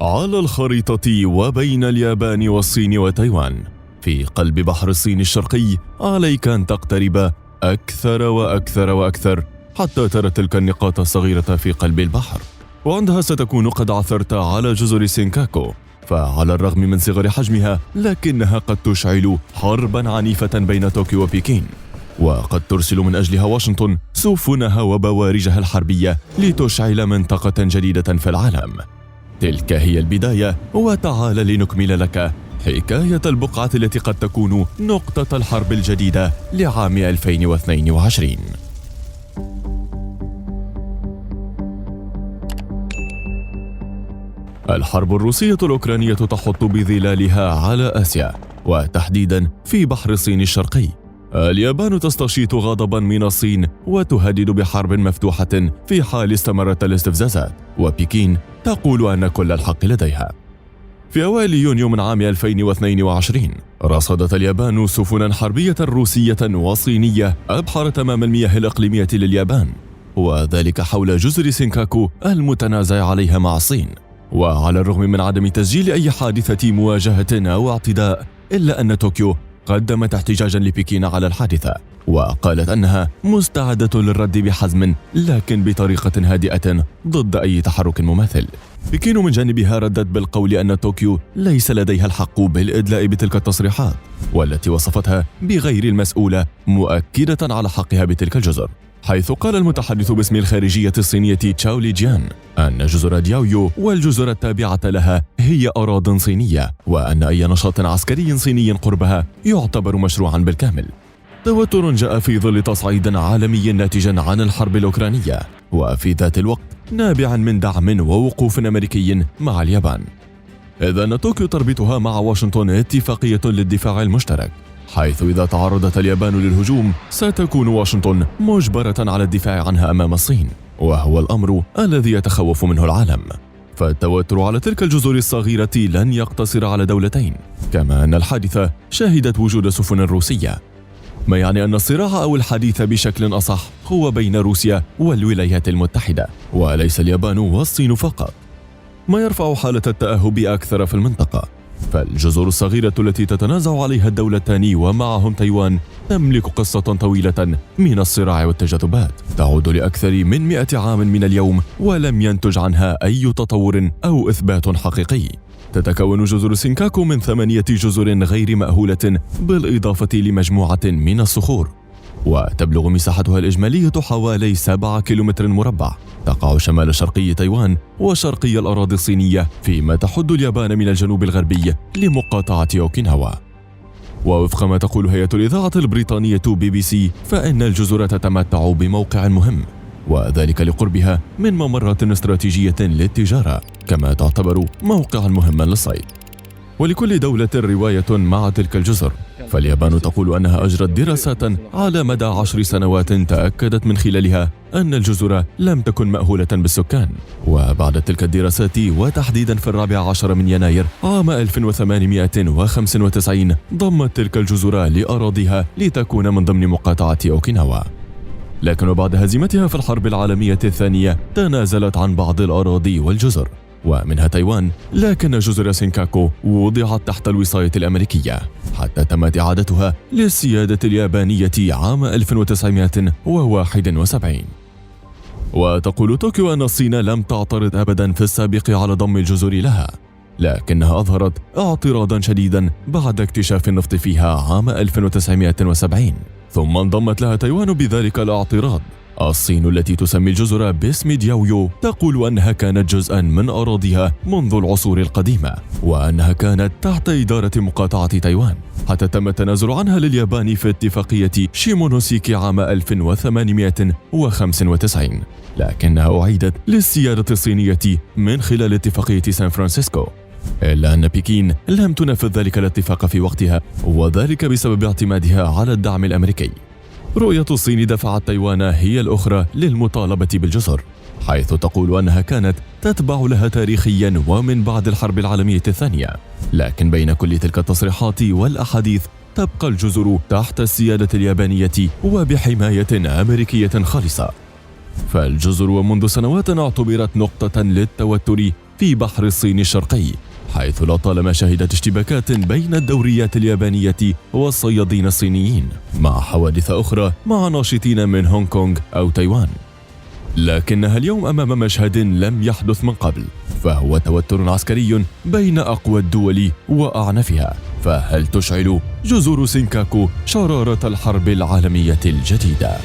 على الخريطة وبين اليابان والصين وتايوان في قلب بحر الصين الشرقي، عليك أن تقترب أكثر وأكثر وأكثر حتى ترى تلك النقاط الصغيرة في قلب البحر، وعندها ستكون قد عثرت على جزر سينكاكو. فعلى الرغم من صغر حجمها، لكنها قد تشعل حربا عنيفة بين طوكيو وبكين، وقد ترسل من أجلها واشنطن سفنها وبوارجها الحربية لتشعل منطقة جديدة في العالم. تلك هي البداية، وتعال لنكمل لك حكاية البقعة التي قد تكون نقطة الحرب الجديدة لعام 2022. الحرب الروسية الأوكرانية تحط بظلالها على آسيا، وتحديدا في بحر الصين الشرقي. اليابان تستشيط غضبا من الصين وتهدد بحرب مفتوحة في حال استمرت الاستفزازات، وبكين تقول أن كل الحق لديها. في أوائل يونيو من عام 2022 رصدت اليابان سفنا حربية روسية وصينية أبحرت أمام المياه الإقليمية لليابان، وذلك حول جزر سينكاكو المتنازع عليها مع الصين. وعلى الرغم من عدم تسجيل أي حادثة مواجهة أو اعتداء، إلا أن طوكيو قدمت احتجاجا لبكين على الحادثة، وقالت أنها مستعدة للرد بحزم لكن بطريقة هادئة ضد أي تحرك مماثل. بكين من جانبها ردت بالقول أن طوكيو ليس لديها الحق بالإدلاء بتلك التصريحات، والتي وصفتها بغير المسؤولة، مؤكدة على حقها بتلك الجزر، حيث قال المتحدث باسم الخارجية الصينية تشاو ليجيان أن جزر دياويو والجزر التابعة لها هي أراضٍ صينية، وأن أي نشاط عسكري صيني قربها يعتبر مشروعا بالكامل. توتر جاء في ظل تصعيد عالمي ناتجا عن الحرب الأوكرانية، وفي ذات الوقت نابعا من دعم ووقوف أمريكي مع اليابان. إذ أن طوكيو تربطها مع واشنطن اتفاقية للدفاع المشترك، حيث إذا تعرضت اليابان للهجوم ستكون واشنطن مجبرة على الدفاع عنها أمام الصين، وهو الأمر الذي يتخوف منه العالم. فالتوتر على تلك الجزر الصغيرة لن يقتصر على دولتين، كما أن الحادثة شهدت وجود سفن روسية، ما يعني أن الصراع أو الحديث بشكل أصح هو بين روسيا والولايات المتحدة، وليس اليابان والصين فقط، ما يرفع حالة التأهب أكثر في المنطقة. فالجزر الصغيرة التي تتنازع عليها الدولتان ومعهم تايوان تملك قصة طويلة من الصراع والتجاذبات تعود لأكثر من 100 عام من اليوم، ولم ينتج عنها أي تطور أو إثبات حقيقي. تتكون جزر سينكاكو من 8 جزر غير مأهولة، بالإضافة لمجموعة من الصخور، وتبلغ مساحتها الإجمالية حوالي 7 كيلومتر مربع. تقع شمال شرقي تايوان وشرقي الأراضي الصينية، فيما تحد اليابان من الجنوب الغربي لمقاطعة أوكيناوا. ووفق ما تقول هيئة الإذاعة البريطانية BBC، فإن الجزر تتمتع بموقع مهم، وذلك لقربها من ممرات استراتيجية للتجارة، كما تعتبر موقعا مهما للصيد. ولكل دولة رواية مع تلك الجزر، فاليابان تقول أنها أجرت دراسات على مدى 10 سنوات تأكدت من خلالها أن الجزر لم تكن مأهولة بالسكان. وبعد تلك الدراسات، وتحديدا في 14 من يناير عام 1895، ضمت تلك الجزر لأراضيها لتكون من ضمن مقاطعة أوكيناوا. لكن بعد هزيمتها في الحرب العالمية الثانية تنازلت عن بعض الأراضي والجزر، ومنها تايوان، لكن جزر سينكاكو وضعت تحت الوصاية الأمريكية حتى تمت إعادتها للسيادة اليابانية عام 1971. وتقول طوكيو أن الصين لم تعترض أبدا في السابق على ضم الجزر لها، لكنها أظهرت اعتراضا شديدا بعد اكتشاف النفط فيها عام 1970، ثم انضمت لها تايوان بذلك الاعتراض. الصين التي تسمي الجزر باسم دياويو تقول أنها كانت جزءا من أراضيها منذ العصور القديمة، وأنها كانت تحت إدارة مقاطعة تايوان، حتى تم التنازل عنها لليابان في اتفاقية شيمونوسيكي عام 1895، لكنها أعيدت للسيادة الصينية من خلال اتفاقية سان فرانسيسكو، إلا أن بكين لم تنفذ ذلك الاتفاق في وقتها، وذلك بسبب اعتمادها على الدعم الأمريكي. رؤية الصين دفعت تايوان هي الأخرى للمطالبة بالجزر، حيث تقول أنها كانت تتبع لها تاريخيا ومن بعد الحرب العالمية الثانية. لكن بين كل تلك التصريحات والأحاديث تبقى الجزر تحت السيادة اليابانية وبحماية أمريكية خالصة. فالجزر منذ سنوات اعتبرت نقطة للتوتر في بحر الصين الشرقي، حيث لطالما شهدت اشتباكات بين الدوريات اليابانية والصيادين الصينيين، مع حوادث أخرى مع ناشطين من هونغ كونغ أو تايوان. لكنها اليوم أمام مشهد لم يحدث من قبل، فهو توتر عسكري بين أقوى الدول وأعنفها. فهل تشعل جزر سينكاكو شرارة الحرب العالمية الجديدة؟